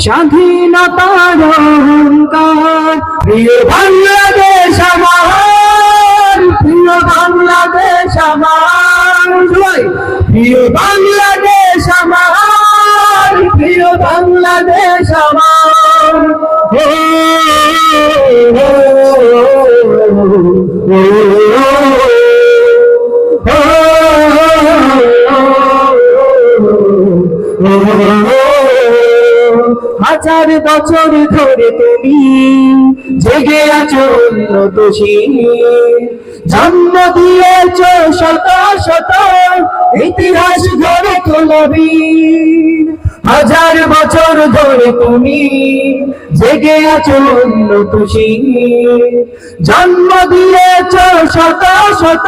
স্বাধীনতার অহংকার। প্রিয় বাংলাদেশ আমার, প্রিয় বাংলাদেশ আমার, প্রিয় বাংলাদেশ আমার, প্রিয় বাংলাদেশ আমার। হাজার বছর ধরে তুমি জেগে আছো উন্নতশী, জন্ম দিয়েছ শত শত ইতিহাস গড়ে তোলবি। হাজার বছর ধরে তুমি জেগে আছো উন্নতশী, জন্ম দিয়েছ শত শত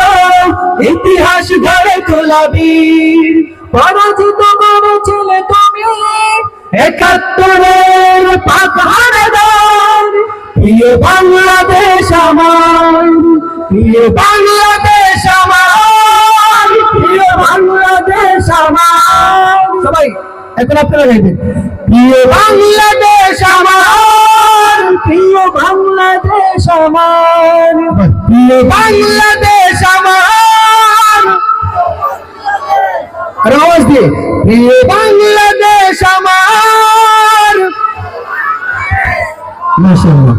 ইতিহাস গড়ে তোলবি। পরাজিত করেছিলে তুমি একাত্তরের পাহাড়দার। প্রিয় বাংলাদেশ আমার, প্রিয় বাংলাদেশ আমার, প্রিয় বাংলাদেশ আমার। সবাই এখন আপনারা গাইবেন, প্রিয় বাংলাদেশ আমার, প্রিয় বাংলাদেশ আমার, প্রিয় বাংলাদেশ আমার। আর আওয়াজ দিয়ে, প্রিয় বাংলাদেশ আমার। মাশাআল্লাহ।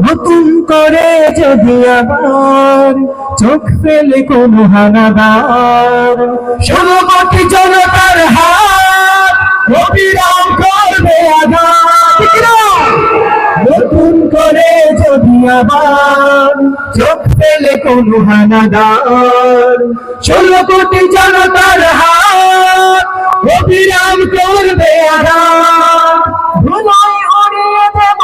নতুন করে যদি আবার চোখ ফেলে কোনো হানাদার, ১৬ কোটি জনতার হাত অবিরাম করবে আঘাত। নতুন করে যদি আবার চোখ ফেলে কোনো হানাদার, ১৬ কোটি জনতার হাত অবিরাম করবে আঘাত। ধুলোয় উড়িয়ে দেব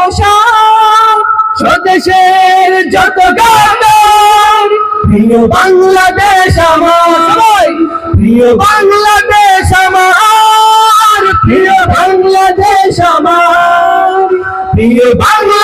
স্বদেশের যত গাদার। প্রিয় বাংলাদেশ আমার, প্রিয় বাংলাদেশ আমার, প্রিয় বাংলাদেশ আমার, প্রিয় বাংলা